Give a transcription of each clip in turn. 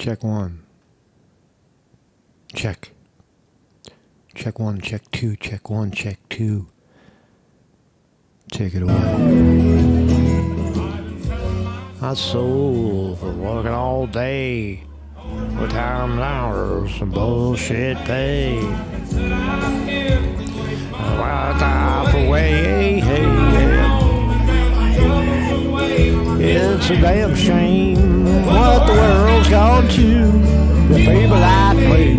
Check one. Check. Check one, check two, check one, check two. Take it away. My soul for working all day with time hours and bullshit pay. Right off away, hey, yeah. It's a damn shame what the world's gone to. The people like me,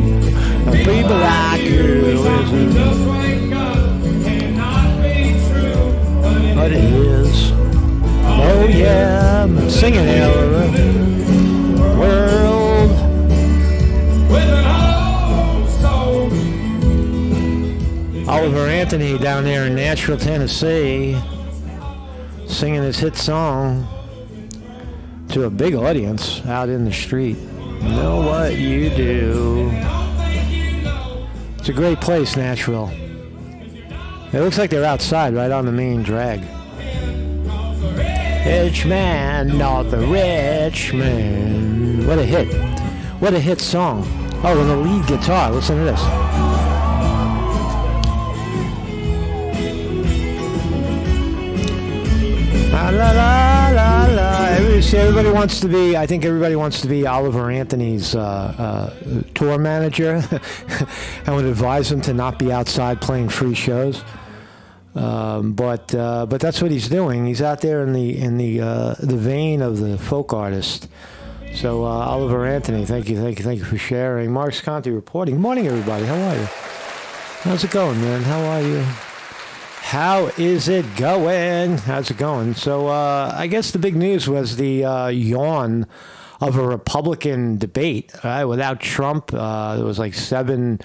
the people like you, but it is. Oh yeah, I'm singing every world. Oliver Anthony down there in Nashville, Tennessee, singing his hit song to a big audience out in the street. Know what you do. It's a great place, Nashville. It looks like they're outside, right on the main drag. Rich man, not the rich man. What a hit. What a hit song. Oh, and the lead guitar. Listen to this. La la la la la. Everybody wants to be, I think everybody wants to be Oliver Anthony's tour manager. I would advise him to not be outside playing free shows. But that's what he's doing. He's out there in the vein of the folk artist. So Oliver Anthony, thank you for sharing. Mark Conti reporting. Good morning, everybody. How are you? How's it going, man? How are you? How is it going? How's it going? So I guess the big news was the yawn of a Republican debate. Without Trump, there was like seven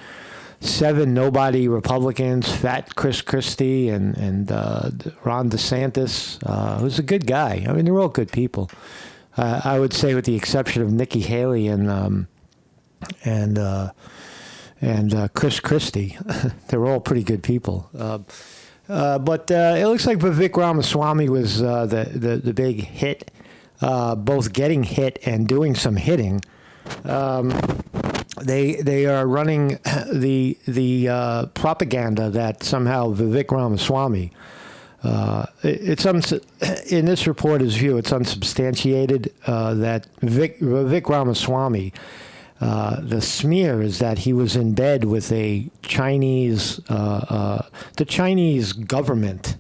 nobody Republicans, fat Chris Christie and Ron DeSantis, who's a good guy. I mean, they're all good people. I would say with the exception of Nikki Haley and Chris Christie. They're all pretty good people. But it looks like Vivek Ramaswamy was the big hit, both getting hit and doing some hitting. They are running the propaganda that somehow Vivek Ramaswamy, in this reporter's view, it's unsubstantiated that Vivek Ramaswamy, the smear is that he was in bed with a Chinese, the Chinese government,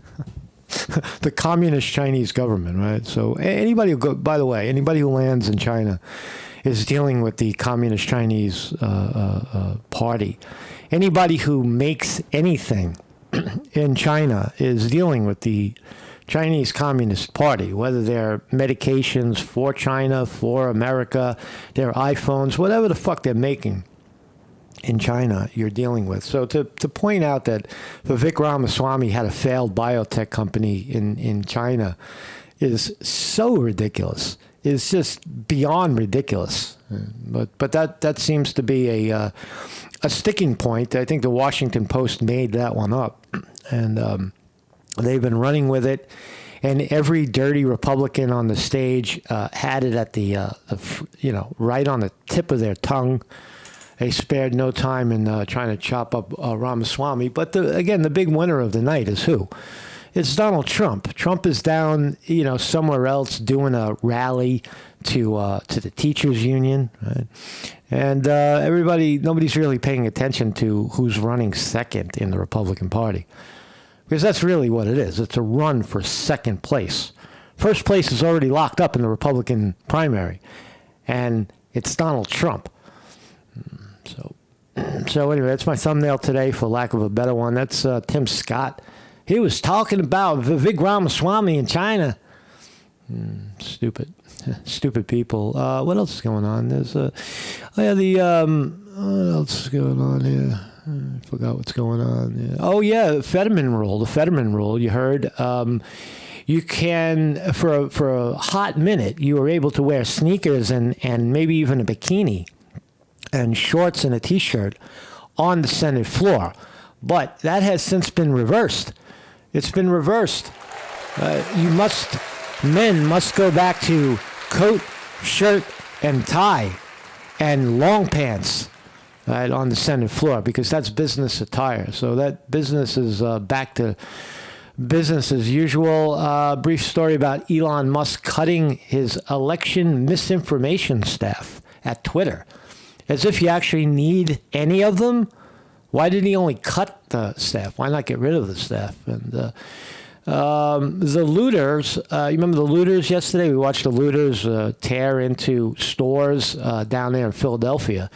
the communist Chinese government, right? So anybody by the way, anybody who lands in China is dealing with the Communist Chinese party. Anybody who makes anything in China is dealing with the Chinese Communist Party, whether they're medications for China, for America, their iPhones, whatever the fuck they're making in China, you're dealing with. So to point out that Vivek Ramaswamy had a failed biotech company in China is so ridiculous. It's just beyond ridiculous. But that seems to be a sticking point. I think the Washington Post made that one up, and they've been running with it. And every dirty Republican on the stage had it at the right on the tip of their tongue. They spared no time in trying to chop up Ramaswamy. But again, the big winner of the night is who? It's Donald Trump. Trump is down, somewhere else doing a rally to the teachers union, right? And nobody's really paying attention to who's running second in the Republican Party, because that's really what it is. It's a run for second place. First place is already locked up in the Republican primary, and it's Donald Trump. So anyway, that's my thumbnail today, for lack of a better one. That's Tim Scott. He was talking about Vivek Ramaswamy in China. Stupid people. What else is going on? There's what else is going on here? I forgot what's going on. Yeah. Oh yeah, Fetterman Rule. The Fetterman Rule. You heard? You can for a hot minute you were able to wear sneakers and maybe even a bikini and shorts and a t-shirt on the Senate floor, but that has since been reversed. It's been reversed. Men must go back to coat, shirt, and tie and long pants, right, on the Senate floor, because that's business attire. So that business is back to business as usual. Brief story about Elon Musk cutting his election misinformation staff at Twitter. As if you actually need any of them. Why did he only cut the staff? Why not get rid of the staff? And the looters, you remember the looters yesterday? We watched the looters tear into stores down there in Philadelphia.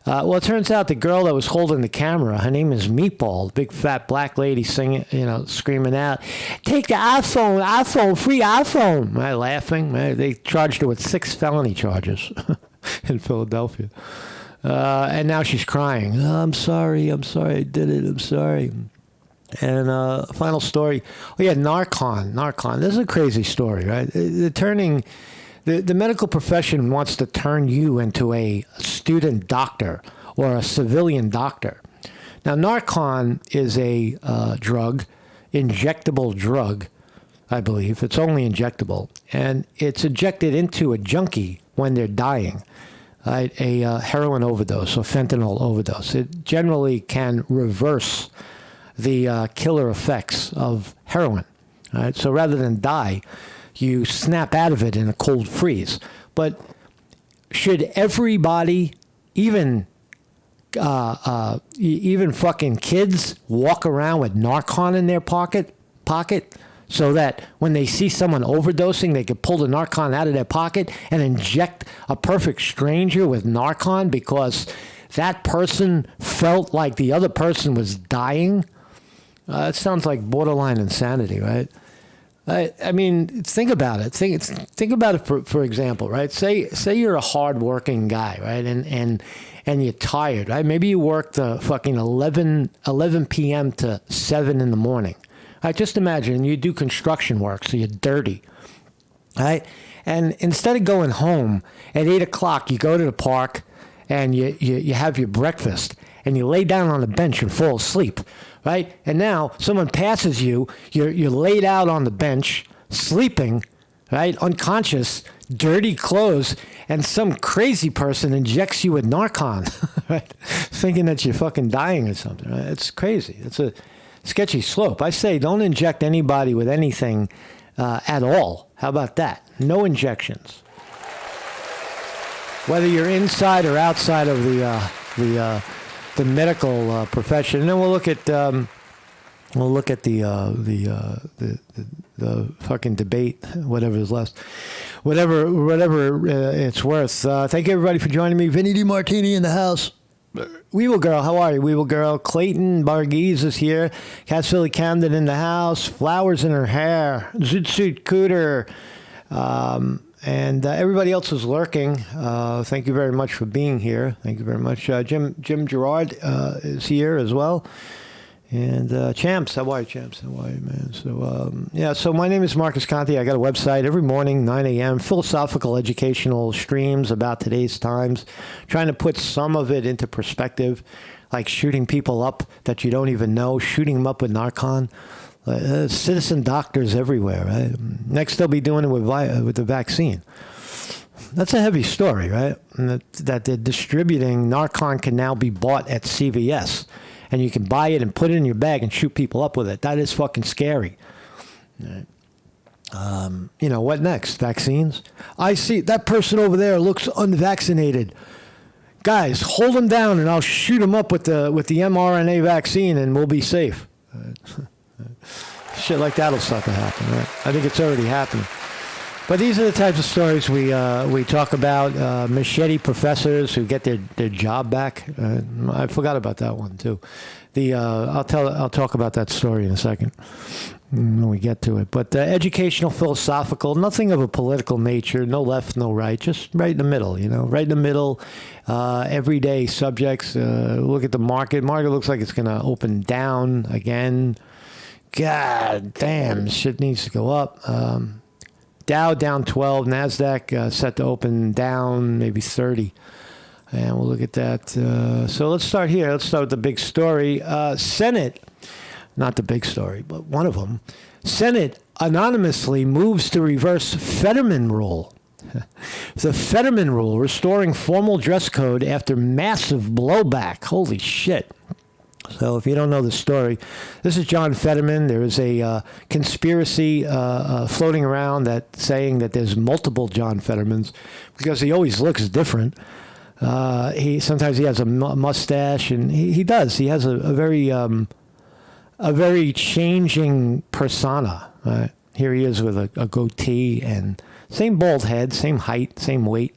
Well, it turns out the girl that was holding the camera, her name is Meatball, big fat black lady singing, screaming out, "Take the iPhone, free iPhone!" Right, laughing. Right? They charged her with 6 felony charges in Philadelphia. And now she's crying. "Oh, I'm sorry, I did it, I'm sorry." And final story. Oh, yeah, Narcan. This is a crazy story, right? The medical profession wants to turn you into a student doctor or a civilian doctor. Now, Narcan is a injectable drug, I believe. It's only injectable. And it's injected into a junkie when they're dying. Right? A heroin overdose or fentanyl overdose. It generally can reverse the killer effects of heroin. Right? So rather than die, you snap out of it in a cold freeze. But should everybody, even fucking kids, walk around with Narcan in their pocket, so that when they see someone overdosing, they could pull the Narcan out of their pocket and inject a perfect stranger with Narcan because that person felt like the other person was dying? It sounds like borderline insanity, right? I mean, think about it. Think about it for example, right? Say you're a hardworking guy, right? And you're tired, right? Maybe you work the fucking 11 p.m. to 7 in the morning. Right, just imagine you do construction work, so you're dirty, right? And instead of going home at 8 o'clock, you go to the park and you have your breakfast and you lay down on the bench and fall asleep, right? And now someone passes you, you're laid out on the bench, sleeping, right? Unconscious, dirty clothes, and some crazy person injects you with Narcan, right? Thinking that you're fucking dying or something, right? It's crazy. It's a sketchy slope. I say don't inject anybody with anything at all. How about that? No injections. Whether you're inside or outside of the medical profession. And then we'll look at the fucking debate, whatever is left, whatever it's worth. Thank you everybody for joining me. Vinny DiMartini in the house. Weevil Girl, how are you? Weevil Girl. Clayton Bargese is here. Cass Philly Camden in the house. Flowers in her hair. Zoot Suit Cooter. And everybody else is lurking. Thank you very much for being here. Thank you very much. Jim Gerard is here as well. And Champs, how are you, Champs? How are you, man? So, so my name is Marcus Conte. I got a website every morning, 9 a.m., philosophical, educational streams about today's times, trying to put some of it into perspective, like shooting people up that you don't even know, shooting them up with Narcan. Citizen doctors everywhere, right? Next, they'll be doing it with the vaccine. That's a heavy story, right? That they're distributing Narcan can now be bought at CVS. And you can buy it and put it in your bag and shoot people up with it. That is fucking scary. Right. What next? Vaccines? I see that person over there looks unvaccinated. Guys, hold him down and I'll shoot him up with the mRNA vaccine and we'll be safe. Shit like that'll start to happen, right? I think it's already happening. But these are the types of stories we talk about. Machete professors who get their job back. I forgot about that one too. I'll talk about that story in a second when we get to it. But educational, philosophical, nothing of a political nature. No left, no right. Just right in the middle. Right in the middle. Everyday subjects. Look at the market. Market looks like it's going to open down again. God damn, shit needs to go up. Dow down 12, NASDAQ set to open down maybe 30. And we'll look at that. So let's start here. Let's start with the big story. Senate, not the big story, but one of them. Senate anonymously moves to reverse Fetterman Rule. The Fetterman Rule, restoring formal dress code after massive blowback. Holy shit. So if you don't know the story, this is John Fetterman. There is a conspiracy floating around that saying that there's multiple John Fettermans because he always looks different. Sometimes he has a mustache, and he does. He has a very changing persona. Right? Here he is with a goatee and same bald head, same height, same weight.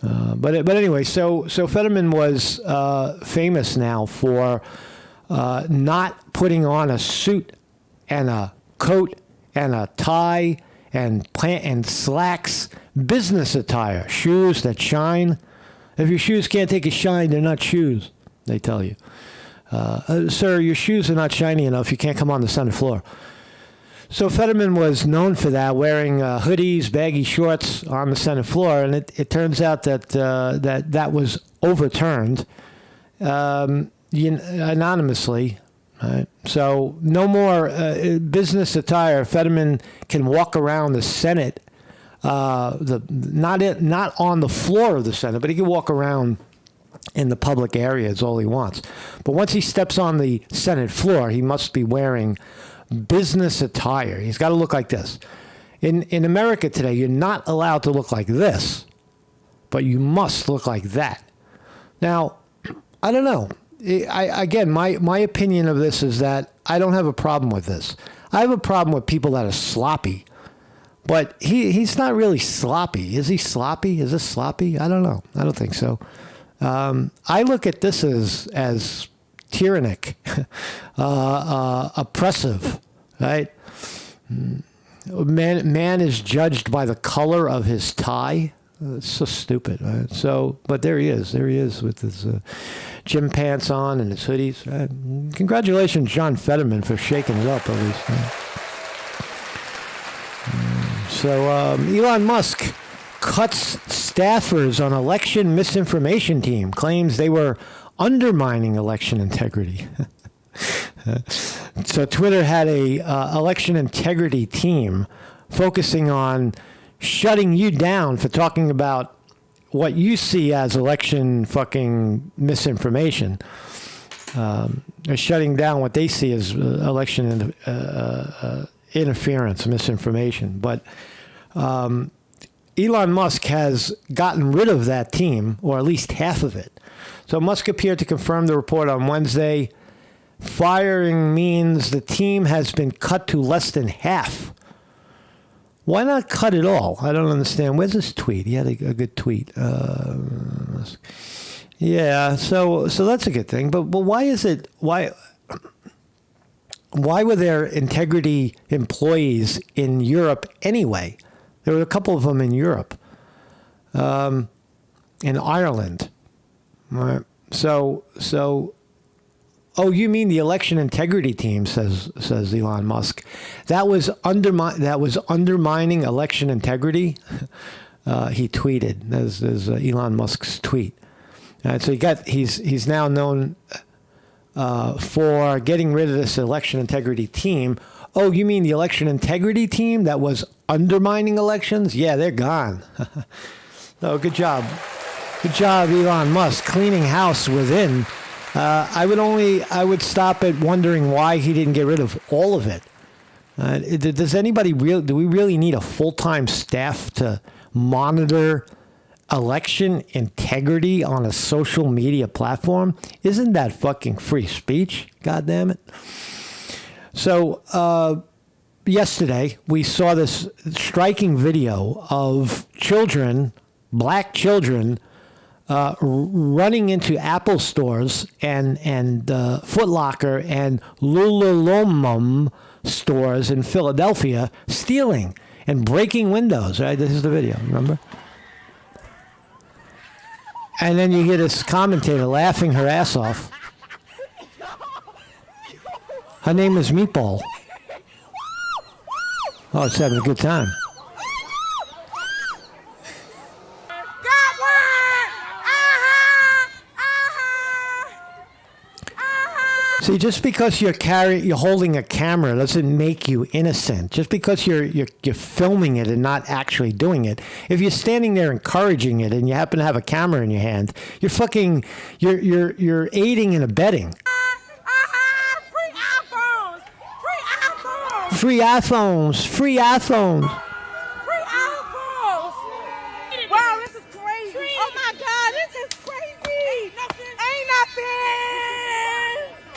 But anyway, so Fetterman was famous now for not putting on a suit and a coat and a tie and slacks, business attire, shoes that shine. If your shoes can't take a shine, they're not shoes, they tell you. Sir, your shoes are not shiny enough. You can't come on the Senate floor. So Fetterman was known for that, wearing hoodies, baggy shorts on the Senate floor, and it turns out that that was overturned anonymously. Right? So no more business attire. Fetterman can walk around the Senate, not on the floor of the Senate, but he can walk around in the public areas all he wants. But once he steps on the Senate floor, he must be wearing business attire. He's got to look like this. In America today, you're not allowed to look like this, but you must look like that. Now, I don't know. Again, my opinion of this is that I don't have a problem with this. I have a problem with people that are sloppy, but he's not really sloppy. Is he sloppy? Is this sloppy? I don't know. I don't think so. I look at this as tyrannic, oppressive, right? Man is judged by the color of his tie. It's so stupid. Right? So, but there he is. There he is with his gym pants on and his hoodies. Right? Congratulations, John Fetterman, for shaking it up at least. Right? So, Elon Musk cuts staffers on election misinformation team, claims they were undermining election integrity. So Twitter had a election integrity team focusing on shutting you down for talking about what you see as election fucking misinformation. They're shutting down what they see as election interference, misinformation. But Elon Musk has gotten rid of that team, or at least half of it. So Musk appeared to confirm the report on Wednesday. Firing means the team has been cut to less than half. Why not cut it all? I don't understand. Where's this tweet? He had a good tweet. Yeah, so that's a good thing. But why is it? Why were there integrity employees in Europe anyway? There were a couple of them in Europe, in Ireland. Right. So, oh, you mean the election integrity team? Says Elon Musk. That was undermining election integrity. He tweeted. There's Elon Musk's tweet. So he's now known for getting rid of this election integrity team. Oh, you mean the election integrity team that was undermining elections? Yeah, they're gone. Oh, good job. Good job, Elon Musk, cleaning house within. I would stop at wondering why he didn't get rid of all of it. Do we really need a full-time staff to monitor election integrity on a social media platform? Isn't that fucking free speech? God damn it. So, yesterday we saw this striking video of children, black children, running into Apple stores and Foot Locker and Lululemon stores in Philadelphia, stealing and breaking windows. Right, this is the video. Remember? And then you hear this commentator laughing her ass off. Her name is Meatball. Oh, it's having a good time. See, just because you're holding a camera doesn't make you innocent. Just because you're filming it and not actually doing it. If you're standing there encouraging it and you happen to have a camera in your hand, you're aiding and abetting. Free iPhones. Free iPhones. Free iPhones. Wow, this is crazy. Oh my God, this is crazy. Ain't nothing.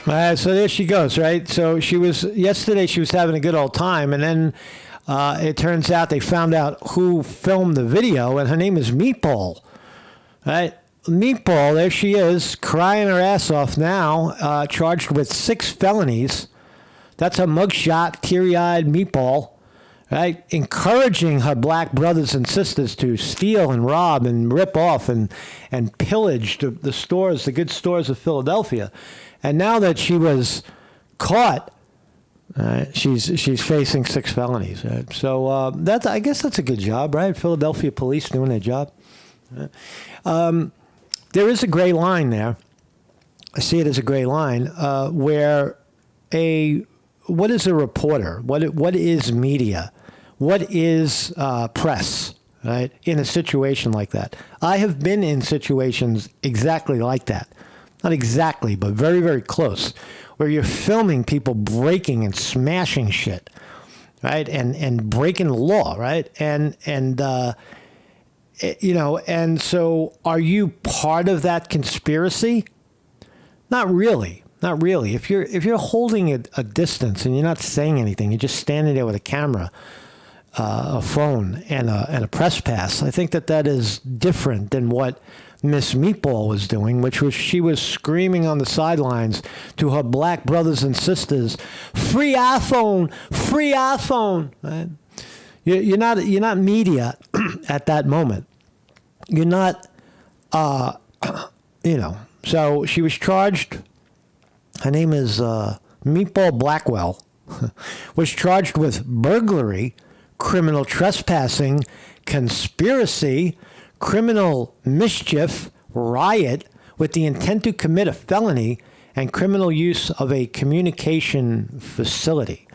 All right, so there she goes, right? So yesterday she was having a good old time, and then it turns out they found out who filmed the video, and her name is Meatball, right? Meatball, there she is, crying her ass off now, charged with 6 felonies. That's a mugshot, teary-eyed Meatball, right? Encouraging her black brothers and sisters to steal and rob and rip off and pillage the stores, the good stores of Philadelphia. And now that she was caught, she's facing 6 felonies. Right? So I guess that's a good job, right? Philadelphia police doing their job. There is a gray line there. I see it as a gray line where what is a reporter? What is media? What is press? Right? In a situation like that, I have been in situations exactly like that. Not exactly, but very, very close, where you're filming people breaking and smashing shit, right? And breaking the law, right? And so are you part of that conspiracy? Not really. Not really. If you're holding a distance and you're not saying anything, you're just standing there with a camera, a phone, and a press pass, I think that is different than what Miss Meatball was doing, which was she was screaming on the sidelines to her black brothers and sisters, "Free iPhone, free iPhone!" Right? You're not media at that moment. You're not, So she was charged. Her name is Meatball Blackwell. Was charged with burglary, criminal trespassing, conspiracy, criminal mischief, riot with the intent to commit a felony, and criminal use of a communication facility.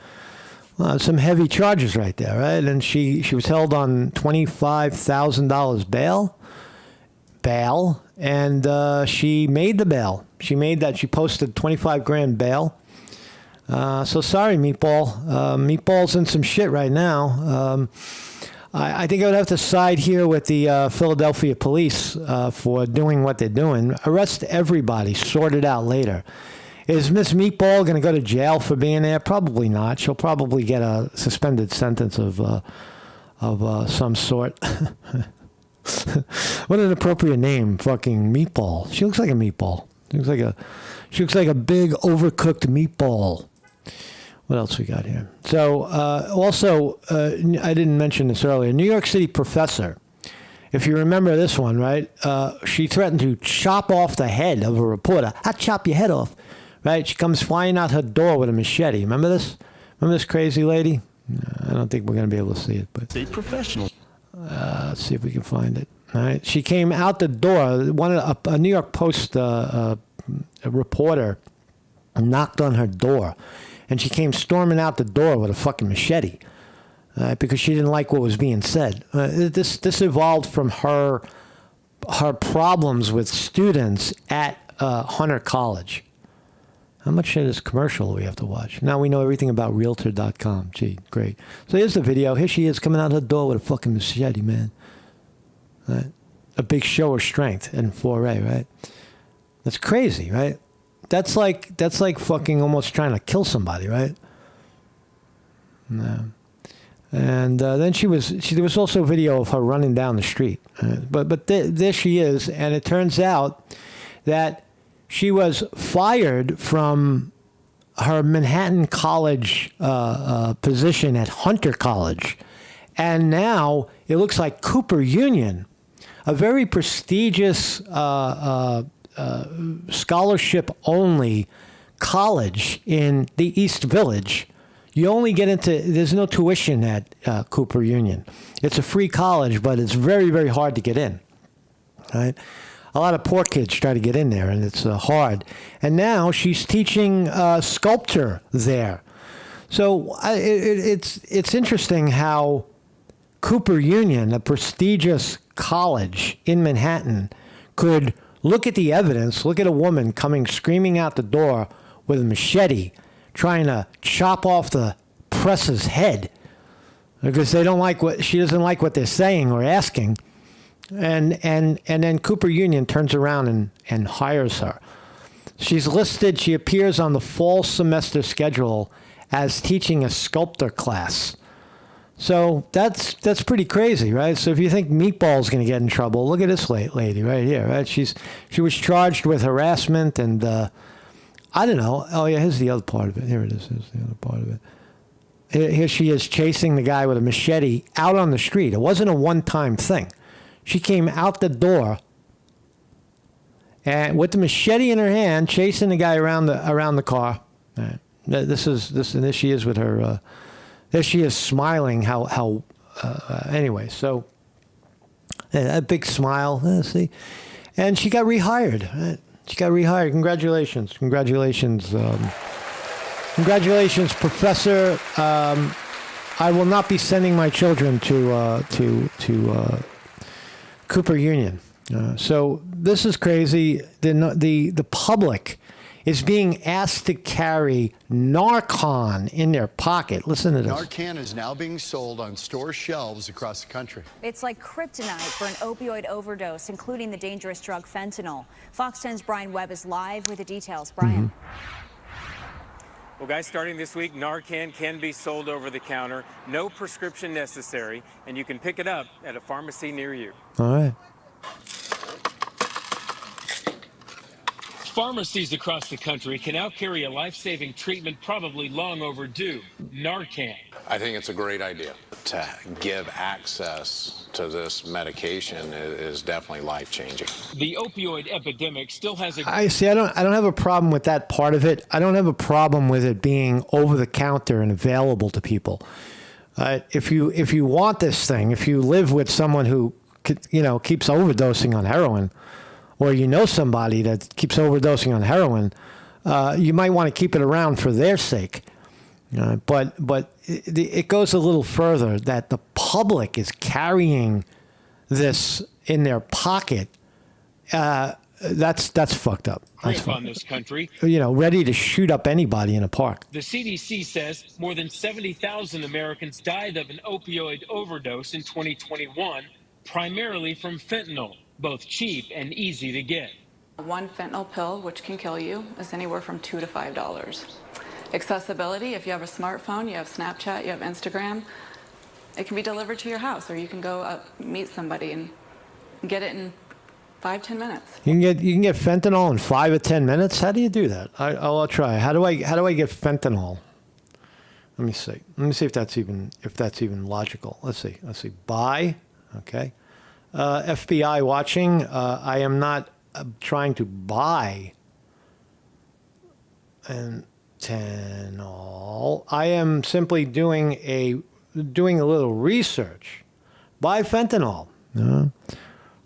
Some heavy charges right there, right? And she was held on $25,000 bail, and she made the bail. She made that. She posted $25,000 bail. So sorry, Meatball. Meatball's in some shit right now. I think I would have to side here with the Philadelphia police for doing what they're doing. Arrest everybody. Sort it out later. Is Miss Meatball going to go to jail for being there? Probably not. She'll probably get a suspended sentence of some sort. What an appropriate name, fucking Meatball. She looks like a meatball. She looks like a big overcooked meatball. What else we got here? So also, I didn't mention this earlier. New York City professor. If you remember this one, right? She threatened to chop off the head of a reporter. I'll chop your head off, right? She comes flying out her door with a machete. Remember this? Remember this crazy lady? I don't think we're going to be able to see it, but a professional. Let's see if we can find it. All right. She came out the door. A New York Post a reporter knocked on her door, and she came storming out the door with a fucking machete because she didn't like what was being said. This evolved from her problems with students at Hunter College. How much of this commercial do we have to watch? Now we know everything about Realtor.com. Gee, great. So here's the video. Here she is coming out her door with a fucking machete, man. Right? A big show of strength and foray, right? That's crazy, right? That's like fucking almost trying to kill somebody, right? No. And then there was also video of her running down the street. But there she is, and it turns out that she was fired from her Manhattan College position at Hunter College. And now it looks like Cooper Union, a very prestigious scholarship-only college in the East Village. You only get there's no tuition at Cooper Union. It's a free college, but it's very, very hard to get in. Right? a lot of poor kids try to get in there, and it's hard. And now she's teaching sculpture there. So it's interesting how Cooper Union, a prestigious college in Manhattan, could look at the evidence, look at a woman coming screaming out the door with a machete, trying to chop off the press's head because they don't like she doesn't like what they're saying or asking. And then Cooper Union turns around and hires her. She appears on the fall semester schedule as teaching a sculptor class. So that's pretty crazy, right? So if you think Meatball's going to get in trouble, look at this lady right here, right? She was charged with harassment and I don't know. Oh yeah, here's the other part of it. Here it is. Here's the other part of it. Here she is chasing the guy with a machete out on the street. It wasn't a one-time thing. She came out the door and with the machete in her hand, chasing the guy around the car. Right. This and there she is with her. There she is smiling. Anyway, so a big smile. See, and she got rehired. Right? She got rehired. Congratulations, Professor. I will not be sending my children to Cooper Union. So this is crazy. The public is being asked to carry Narcan in their pocket. Listen to this. Narcan is now being sold on store shelves across the country. It's like kryptonite for an opioid overdose, including the dangerous drug fentanyl. Fox 10's Brian Webb is live with the details. Brian. Well, guys, starting this week, Narcan can be sold over the counter. No prescription necessary, and you can pick it up at a pharmacy near you. All right. Pharmacies across the country can now carry a life-saving treatment probably long overdue, Narcan. I think it's a great idea. To give access to this medication is definitely life-changing. The opioid epidemic still has a... I don't have a problem with that part of it. I don't have a problem with it being over the counter and available to people. If you want this thing, if you live with someone who keeps overdosing on heroin, or somebody that keeps overdosing on heroin, you might want to keep it around for their sake. But it goes a little further that the public is carrying this in their pocket. That's fucked up. That's on this country. Ready to shoot up anybody in a park. The CDC says more than 70,000 Americans died of an opioid overdose in 2021, primarily from fentanyl, both cheap and easy to get. One fentanyl pill, which can kill you, is anywhere from $2 to $5. Accessibility, if you have a smartphone, you have Snapchat, you have Instagram, it can be delivered to your house, or you can go meet somebody and get it in 5-10 minutes. You can get fentanyl in 5 or 10 minutes. How do you do that? I'll try. How do I get fentanyl? Let me see if that's even logical. Let's see. Buy. Okay. FBI watching. I am not trying to buy fentanyl. I am simply doing a little research. Buy fentanyl.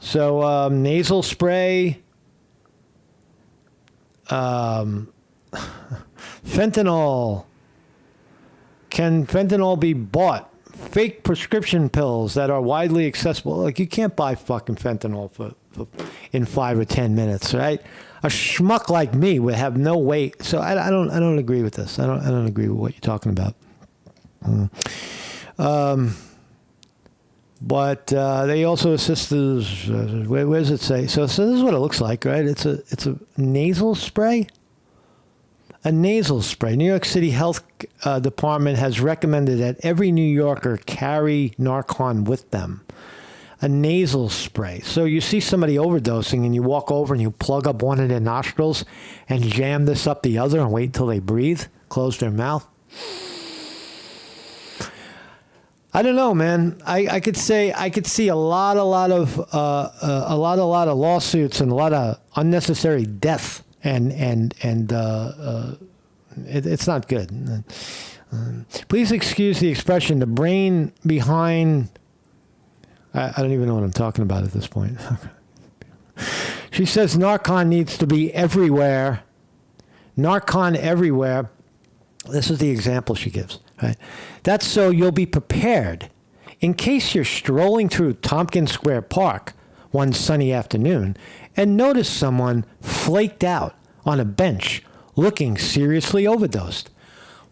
So nasal spray. Fentanyl. Can fentanyl be bought? Fake prescription pills that are widely accessible. Like, you can't buy fucking fentanyl for in 5 or 10 minutes, right? A schmuck like me would have no weight. So I don't agree with this. I don't agree with what you're talking about. But they also assist us. Where does it say? So this is what it looks like, right? It's a nasal spray. A nasal spray. New York City Health Department has recommended that every New Yorker carry Narcan with them. A nasal spray. So you see somebody overdosing and you walk over and you plug up one of their nostrils and jam this up the other and wait until they breathe, close their mouth. I don't know, man. I could see a lot of lawsuits and a lot of unnecessary death. And it's not good. Please excuse the expression, the brain behind... I don't even know what I'm talking about at this point. She says Narcan needs to be everywhere. Narcan everywhere. This is the example she gives. Right? That's so you'll be prepared in case you're strolling through Tompkins Square Park one sunny afternoon and notice someone flaked out on a bench looking seriously overdosed.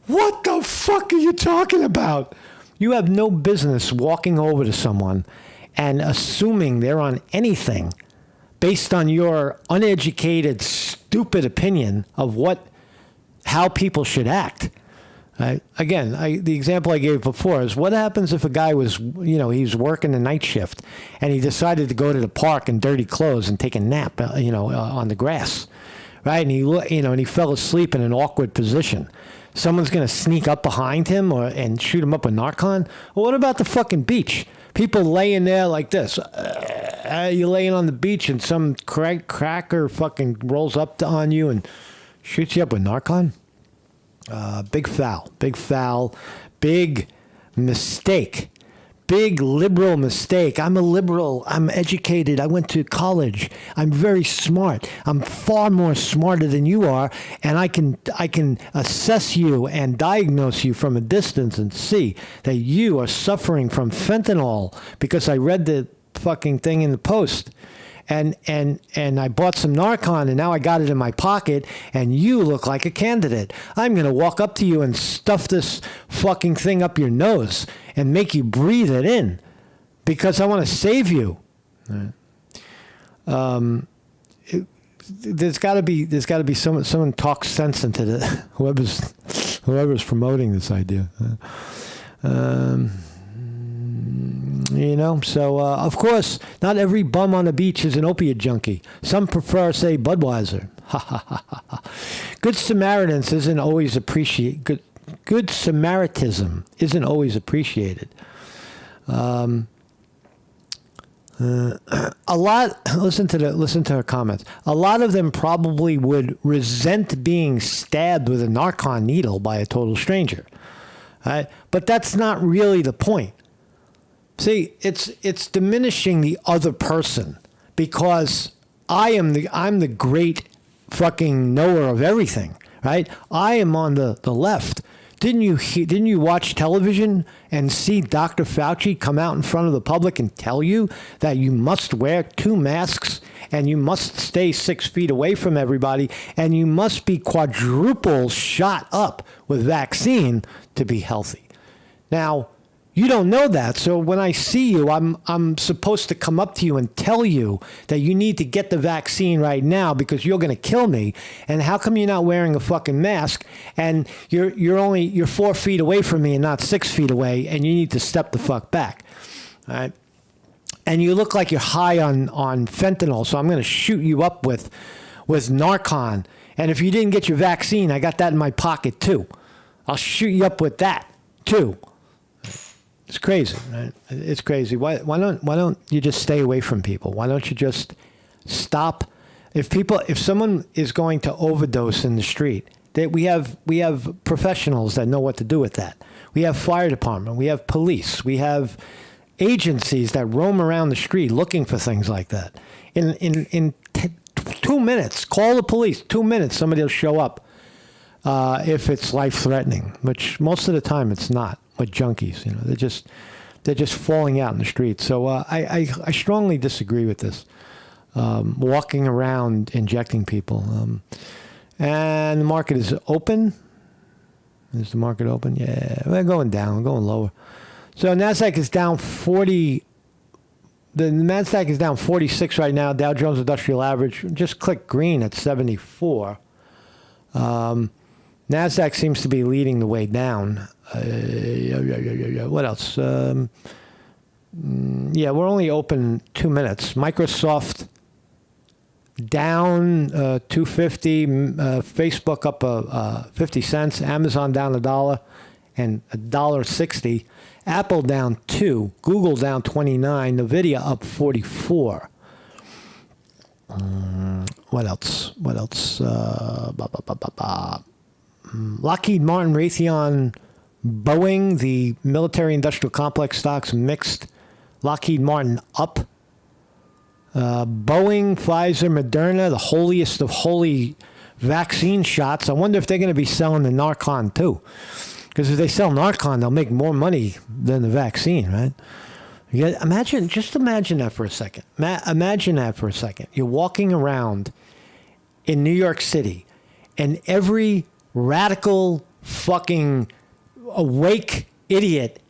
What the fuck are you talking about? You have no business walking over to someone and assuming they're on anything based on your uneducated, stupid opinion of how people should act. Again, the example I gave before is what happens if a guy was, he's working the night shift and he decided to go to the park in dirty clothes and take a nap, on the grass, right? And he fell asleep in an awkward position. Someone's going to sneak up behind him and shoot him up with Narcan? Well, what about the fucking beach? People laying there like this. You're laying on the beach and some cracker fucking rolls up on you and shoots you up with Narcan? Big foul, big mistake, big liberal mistake. I'm a liberal. I'm educated. I went to college. I'm very smart. I'm far more smarter than you are, and I can assess you and diagnose you from a distance and see that you are suffering from fentanyl because I read the fucking thing in the Post. And I bought some Narcan, and now I got it in my pocket, and you look like a candidate. I'm going to walk up to you and stuff this fucking thing up your nose and make you breathe it in because I want to save you. There's got to be someone talk sense into whoever's promoting this idea. So of course, not every bum on the beach is an opiate junkie. Some prefer, say, Budweiser. Good Samaritans isn't always appreciated. Good Samaritism isn't always appreciated. A lot. Listen to her comments. A lot of them probably would resent being stabbed with a Narcan needle by a total stranger. Right? But that's not really the point. See, it's diminishing the other person because I'm the great fucking knower of everything, right? I am on the left. Didn't you watch television and see Dr. Fauci come out in front of the public and tell you that you must wear 2 masks and you must stay 6 feet away from everybody and you must be quadruple shot up with vaccine to be healthy? Now, you don't know that, so when I see you, I'm supposed to come up to you and tell you that you need to get the vaccine right now because you're going to kill me. And how come you're not wearing a fucking mask? And you're 4 feet away from me and not 6 feet away, and you need to step the fuck back, all right? And you look like you're high on fentanyl, so I'm going to shoot you up with Narcan. And if you didn't get your vaccine, I got that in my pocket too. I'll shoot you up with that too. It's crazy, right? It's crazy. Why don't you just stay away from people? Why don't you just stop? If someone is going to overdose in the street, we have professionals that know what to do with that. We have fire department, we have police, we have agencies that roam around the street looking for things like that. In 2 minutes, call the police. 2 minutes, somebody will show up. If it's life-threatening, which most of the time it's not. With junkies, they're just falling out in the street. So I strongly disagree with this. Walking around injecting people, and the market is open. Is the market open? Yeah, we're going down. We're going lower. So Nasdaq is down 40. The Nasdaq is down 46 right now. Dow Jones Industrial Average just clicked green at 74. Nasdaq seems to be leading the way down. What else? We're only open 2 minutes. Microsoft down 250. Facebook up 50 cents. Amazon down $1 and $1.60. Apple down 2. Google down 29. Nvidia up 44. What else? Lockheed Martin, Raytheon, Boeing, the military industrial complex stocks mixed. Lockheed Martin up. Boeing, Pfizer, Moderna, the holiest of holy vaccine shots. I wonder if they're going to be selling the Narcan too. Because if they sell Narcan, they'll make more money than the vaccine, right? Just imagine that for a second. Imagine that for a second. You're walking around in New York City, and every radical fucking awake idiot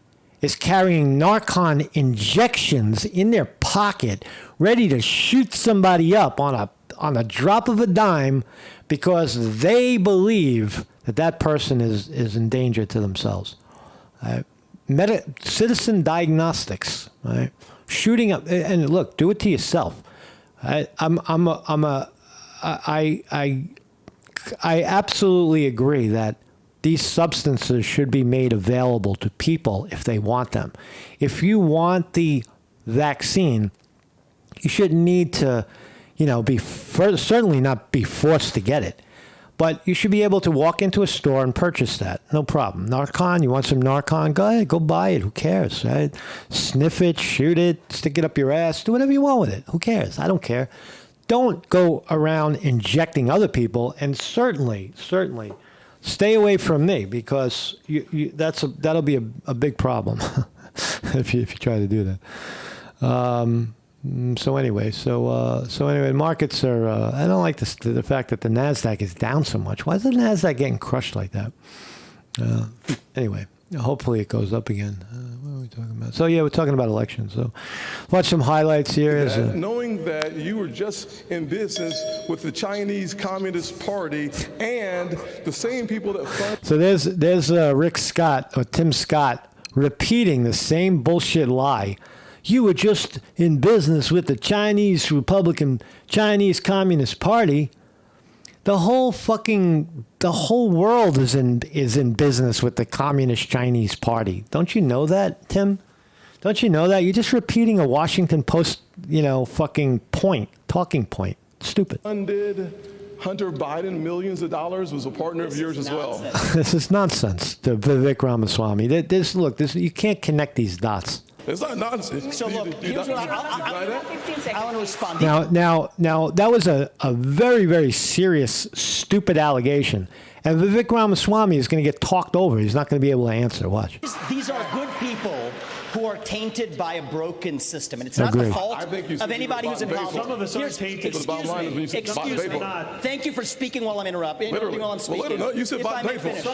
is carrying Narcan injections in their pocket, ready to shoot somebody up on a drop of a dime because they believe that person is in danger to themselves. Citizen diagnostics, right? Shooting up, and look, do it to yourself. I absolutely agree that these substances should be made available to people if they want them. If you want the vaccine, you shouldn't need to, certainly not be forced to get it. But you should be able to walk into a store and purchase that. No problem. Narcan, you want some Narcan? Go ahead, go buy it. Who cares, right? Sniff it, shoot it, stick it up your ass. Do whatever you want with it. Who cares? I don't care. Don't go around injecting other people, and certainly stay away from me, because that'll be a big problem if you try to do that. So anyway, markets are. I don't like the fact that the Nasdaq is down so much. Why is the Nasdaq getting crushed like that? Anyway, hopefully it goes up again. What are we talking about? So yeah, we're talking about elections. So watch some highlights here. Knowing that you were just in business with the Chinese Communist Party and the same people that fund. So there's Rick Scott or Tim Scott repeating the same bullshit lie. You were just in business with the Chinese Communist Party. The whole world is in business with the Communist Chinese Party. Don't you know that, Tim? Don't you know that? You're just repeating a Washington Post, talking point. Stupid. Funded Hunter Biden millions of dollars, was a partner of yours as well. This is nonsense, Vivek Ramaswamy. You can't connect these dots. It's not nonsense. So look, here's what I want to respond. Now, that was a very, very serious, stupid allegation. And Vivek Ramaswamy is going to get talked over. He's not going to be able to answer. Watch. These are good people who are tainted by a broken system. And it's not the fault of anybody who's involved. Some of us are tainted. Excuse me. Thank you for speaking while I'm interrupting. While I'm speaking. No, you said if I may finish. You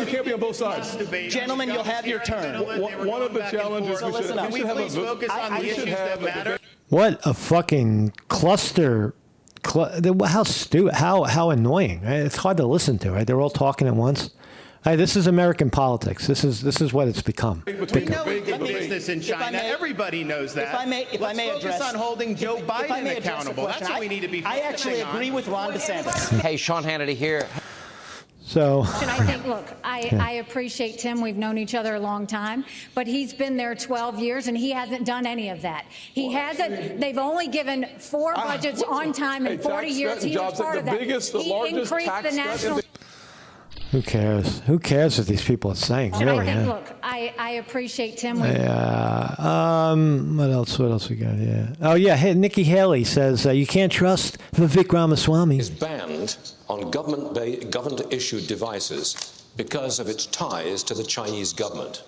can't be on both sides. Gentlemen, you'll have your turn. One of the challenges we should have. Please focus on the issues that matter. What a fucking cluster. How stupid, how annoying. Right? It's hard to listen to, right? They're all talking at once. Hey, this is American politics. This is what it's become. We know this in China. Everybody knows that. If I may focus on holding Joe Biden accountable. That's what we need to be focusing on. I actually agree with Ron DeSantis. Hey, Sean Hannity here. So I think, look, I appreciate Tim. We've known each other a long time, but he's been there 12 years and he hasn't done any of that. He hasn't. They've only given 4 budgets on time in 40 years. He was part of that. He increased the national. Who cares? Who cares what these people are saying? Really? I think, look, I appreciate Tim. Yeah. What else we got here? Oh, yeah. Hey, Nikki Haley says you can't trust Vivek Ramaswamy. Is banned on government-issued devices because of its ties to the Chinese government.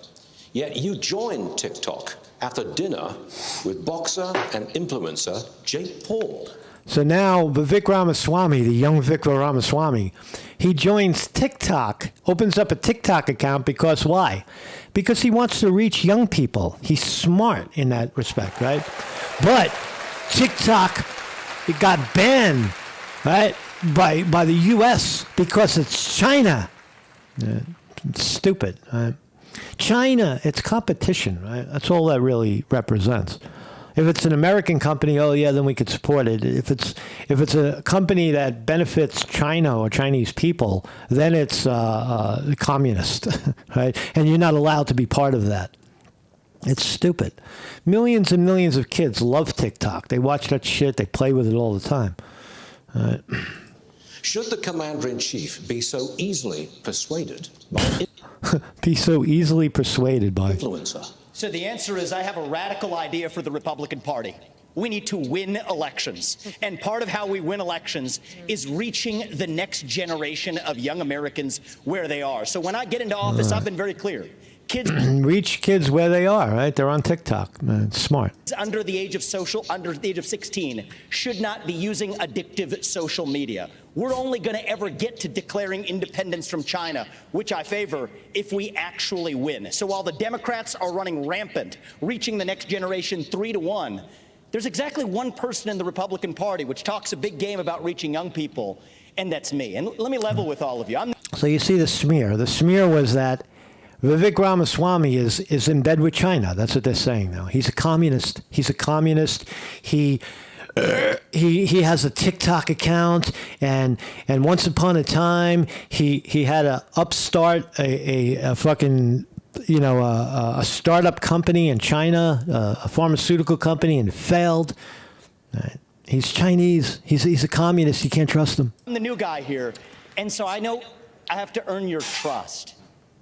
Yet you joined TikTok after dinner with boxer and influencer Jake Paul. So now Vivek Ramaswamy, the young Vivek Ramaswamy, he joins TikTok, opens up a TikTok account because why? Because he wants to reach young people. He's smart in that respect, right? But TikTok, it got banned, right, by the U.S. because it's China. It's stupid, right? China, it's competition, right? That's all that really represents. If it's an American company, oh yeah, then we could support it. If it's a company that benefits China or Chinese people, then it's communist, right? And you're not allowed to be part of that. It's stupid. Millions and millions of kids love TikTok. They watch that shit. They play with it all the time. Should the commander-in-chief be so easily persuaded by be so easily persuaded by influencer So the answer is I have a radical idea for the Republican Party. We need to win elections. And part of how we win elections is reaching the next generation of young Americans where they are. So when I get into office, I've been very clear. Kids reach kids where they are, right? They're on TikTok. It's smart. Under the age of 16 should not be using addictive social media. We're only going to ever get to declaring independence from China, which I favor, if we actually win. So while the Democrats are running rampant, reaching the next generation 3-1, there's exactly one person in the Republican Party which talks a big game about reaching young people, and that's me. And let me level with all of you. So you see the smear. The smear was that Vivek Ramaswamy is in bed with China. That's what they're saying now. He's a communist. He's a communist. He has a TikTok account, and once upon a time he had a upstart a fucking a startup company in China, a pharmaceutical company, and it failed. He's Chinese. He's a communist. You can't trust him. I'm the new guy here, and so I know I have to earn your trust.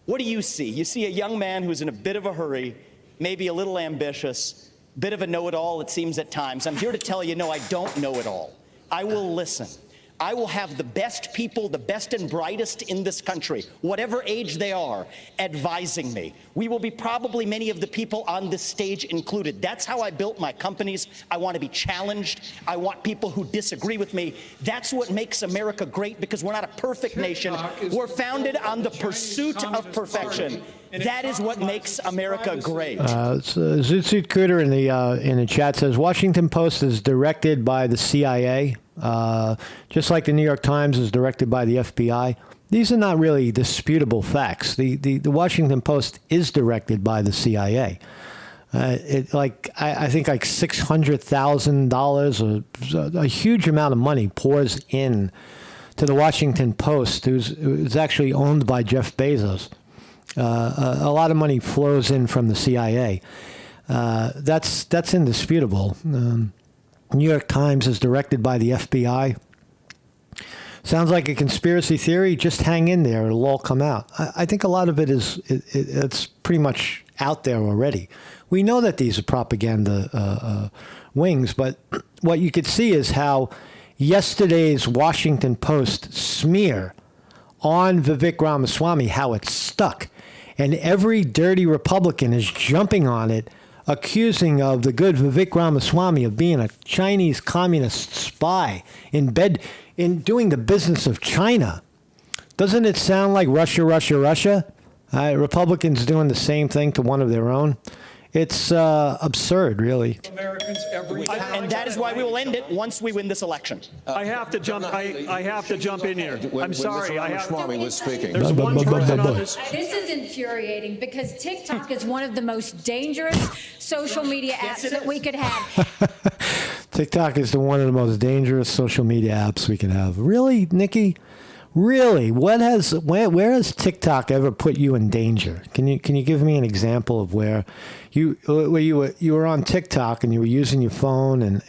What do you see? You see a young man who's in a bit of a hurry, maybe a little ambitious, bit of a know-it-all, it seems at times. I'm here to tell you, no, I don't know it all. I will listen. I will have the best people, the best and brightest in this country, whatever age they are, advising me. We will be probably many of the people on this stage included. That's how I built my companies. I want to be challenged. I want people who disagree with me. That's what makes America great, because we're not a perfect nation. We're founded on the pursuit of perfection. That is what makes America great. Zoot Cooter in the chat says Washington Post is directed by the CIA, just like the New York Times is directed by the FBI. These are not really disputable facts. The Washington Post is directed by the CIA. I think like $600,000, a huge amount of money pours in to the Washington Post, who's actually owned by Jeff Bezos. A lot of money flows in from the CIA. That's indisputable. New York Times is directed by the FBI. Sounds like a conspiracy theory. Just hang in there; it'll all come out. I think a lot of it is it's pretty much out there already. We know that these are propaganda wings, but what you could see is how yesterday's Washington Post smear on Vivek Ramaswamy, how it stuck. And every dirty Republican is jumping on it, accusing of the good Vivek Ramaswamy of being a Chinese communist spy in bed, in doing the business of China. Doesn't it sound like Russia, Russia, Russia? Republicans doing the same thing to one of their own. It's absurd, really. Americans every time. And that is why we will end it once we win this election. I have to jump. I have to jump in here. I'm sorry. I have. Ramaswamy was speaking. There's one person on this. This is infuriating because TikTok is one of the most dangerous social media apps that we could have. TikTok is one of the most dangerous social media apps we can have. Really, Nikki? Really? Where has TikTok ever put you in danger? Can you give me an example of where you were on TikTok and you were using your phone and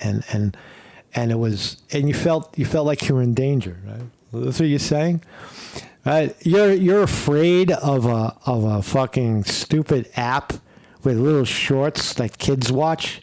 you felt like you were in danger, right? That's what you're saying? Right? You're afraid of a fucking stupid app with little shorts that kids watch.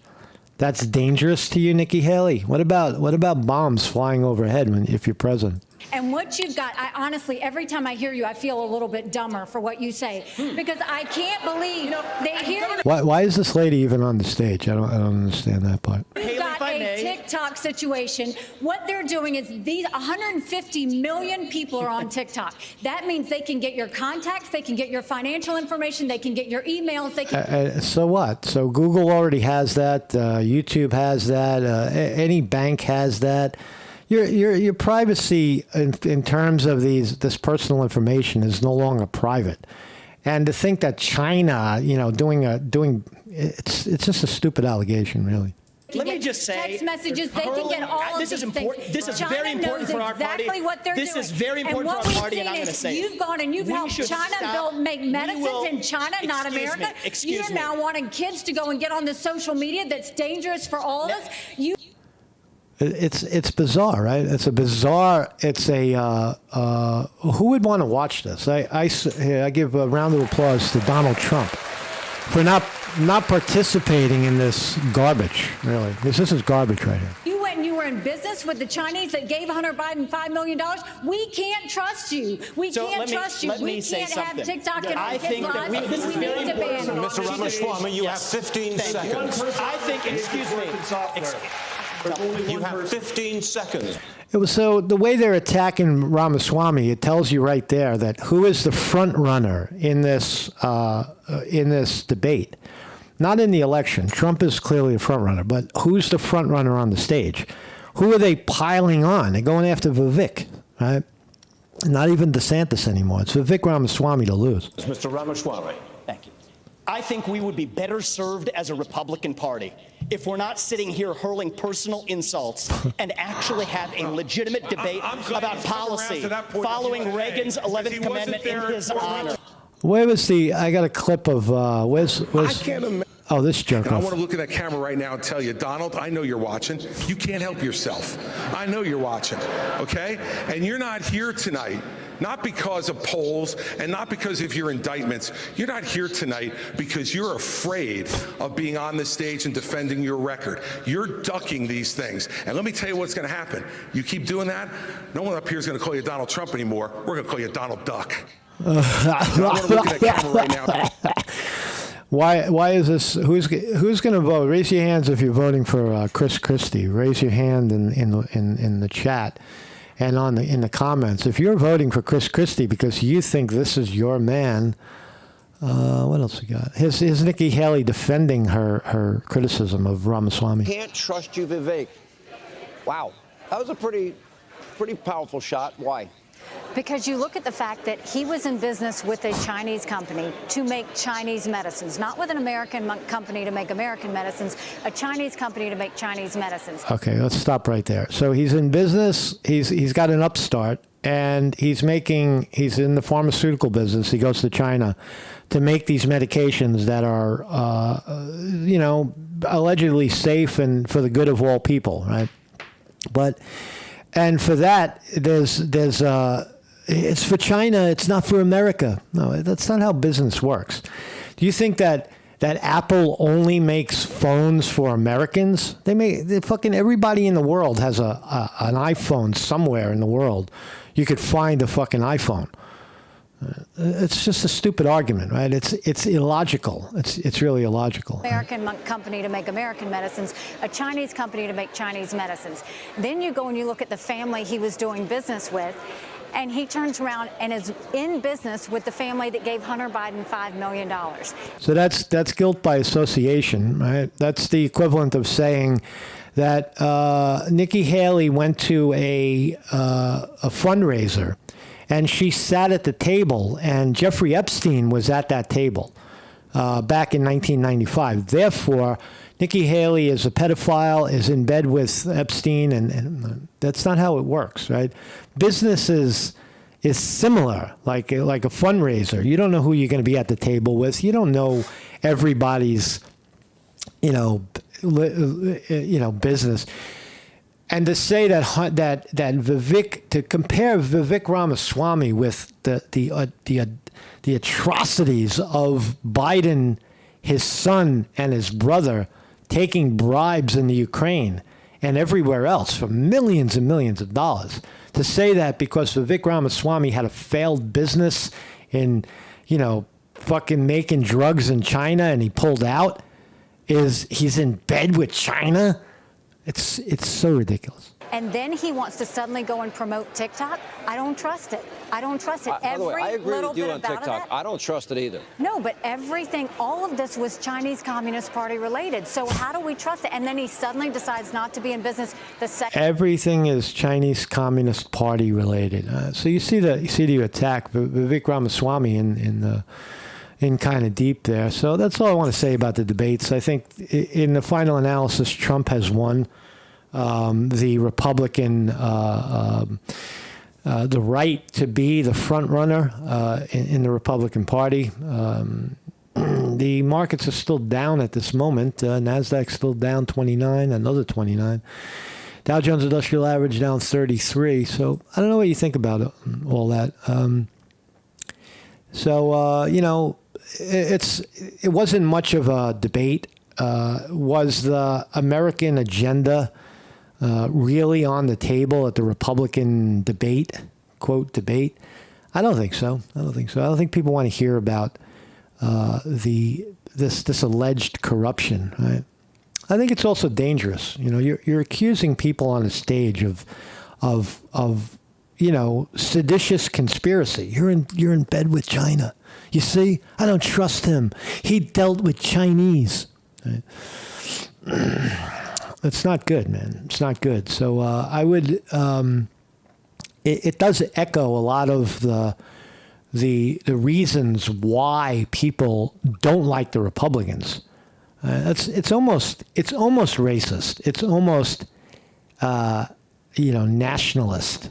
That's dangerous to you, Nikki Haley. What about bombs flying overhead if you're president? And what you've got, I honestly, every time I hear you, I feel a little bit dumber for what you say, because I can't believe they hear. Why is this lady even on the stage? I don't understand that part. We've got a TikTok situation. What they're doing is these 150 million people are on TikTok. That means they can get your contacts, they can get your financial information, they can get your emails. They can. So what? So Google already has that. YouTube has that. Any bank has that. Your privacy in terms of this personal information is no longer private, and to think that China, doing it's just a stupid allegation, really. Let me just say, text messages. They can get all of this these is important. things. This is China very important for our party. Exactly what they're this doing. Is very important for our party, and I'm going to say you've gone and you've helped China make medicines in China, not America. You're now wanting kids to go and get on the social media that's dangerous for all of us. It's bizarre, right? It's a who would want to watch this? I give a round of applause to Donald Trump. for not participating in this garbage. Really, this is garbage right here. You went and you were in business with the Chinese that gave Hunter Biden $5 million. We can't trust you. We can't trust you. We can't have TikTok in our kids' lives. This is very need to ban important. it. Mr. Ramaswamy, you have 15 seconds. I think, excuse me. You have 15 seconds. It was so the way they're attacking Ramaswamy. It tells you right there that who is the front runner in this debate. Not in the election. Trump is clearly a front runner, but who's the front runner on the stage? Who are they piling on? They're going after Vivek, right? Not even DeSantis anymore. It's Vivek Ramaswamy to lose. Mr. Ramaswamy. Thank you. I think we would be better served as a Republican Party if we're not sitting here hurling personal insults and actually have a legitimate debate about policy following Reagan's 11th Commandment in his honor. Where was I got a clip of, where's I can't imagine. oh, this jerk And I off. want to look at that camera right now and tell you, Donald, I know you're watching. You can't help yourself. I know you're watching, okay? And you're not here tonight, not because of polls and not because of your indictments. You're not here tonight because you're afraid of being on the stage and defending your record. You're ducking these things. And let me tell you what's going to happen. You keep doing that, no one up here is going to call you Donald Trump anymore. We're going to call you Donald Duck. I want to look at that camera right now. Why is this? Who's going to vote? Raise your hands if you're voting for Chris Christie. Raise your hand in the chat and in the comments if you're voting for Chris Christie because you think this is your man. What else we got? Here's Nikki Haley defending her criticism of Ramaswamy. Can't trust you, Vivek. Wow, that was a pretty powerful shot. Why? Because you look at the fact that he was in business with a Chinese company to make Chinese medicines, not with an American company to make American medicines, a Chinese company to make Chinese medicines. Okay, let's stop right there. So he's in business. He's got an upstart, and he's in the pharmaceutical business. He goes to China to make these medications that are, allegedly safe and for the good of all people, right? And for that, it's for China. It's not for America. No, that's not how business works. Do you think that Apple only makes phones for Americans? Fucking everybody in the world has an iPhone somewhere in the world. You could find a fucking iPhone. It's just a stupid argument, right? It's illogical. It's really illogical. American company to make American medicines, a Chinese company to make Chinese medicines. Then you go and you look at the family he was doing business with, and he turns around and is in business with the family that gave Hunter Biden $5 million. So that's guilt by association, right? That's the equivalent of saying that Nikki Haley went to a fundraiser and she sat at the table, and Jeffrey Epstein was at that table back in 1995. Therefore, Nikki Haley is a pedophile, is in bed with Epstein, and that's not how it works, right? Business is similar, like a fundraiser. You don't know who you're going to be at the table with. You don't know everybody's, business. And to say that Vivek, to compare Vivek Ramaswamy with the atrocities of Biden, his son, and his brother taking bribes in the Ukraine and everywhere else for millions and millions of dollars, to say that because Vivek Ramaswamy had a failed business in, fucking making drugs in China and he pulled out, he's in bed with China? It's so ridiculous. And then he wants to suddenly go and promote TikTok. I don't trust it. I don't trust it. By the way, I agree with you on TikTok. It. I don't trust it either. No, but all of this was Chinese Communist Party related. So how do we trust it? And then he suddenly decides not to be in business the second. Everything is Chinese Communist Party related. So you see the attack Vivek Ramaswamy in kind of deep there. So that's all I want to say about the debates. I think in the final analysis, Trump has won. The Republican, the right to be the front runner in the Republican Party. The markets are still down at this moment. NASDAQ's still down 29, another 29. Dow Jones Industrial Average down 33. So I don't know what you think about all that. it wasn't much of a debate. Was the American agenda really on the table at the Republican debate, quote, debate? I don't think so. I don't think people want to hear about this alleged corruption, right? I think it's also dangerous. You know, you're accusing people on a stage of seditious conspiracy. You're in bed with China. You see, I don't trust him. He dealt with Chinese. Right? It's not good, man. It's not good. So I would. It does echo a lot of the reasons why people don't like the Republicans. It's almost racist. It's almost nationalist.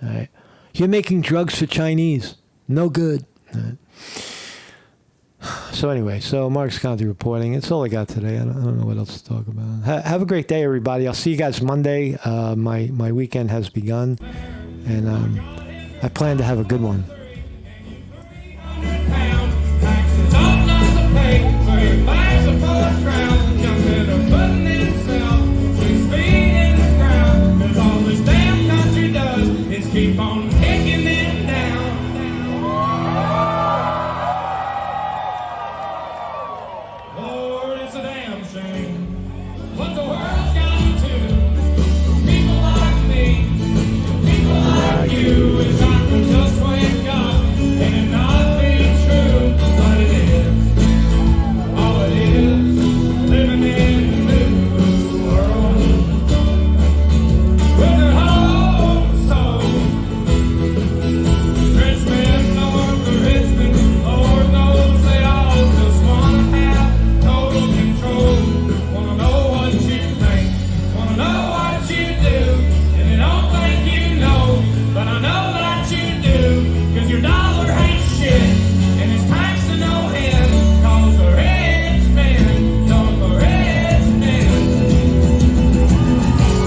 Right? You're making drugs for Chinese. No good. Right? So anyway, Mark's County reporting. It's all I got today. I don't know what else to talk about. Have a great day, everybody. I'll see you guys Monday. My weekend has begun, and I plan to have a good one. Keep on taking them down. Lord, it's a damn shame what the world's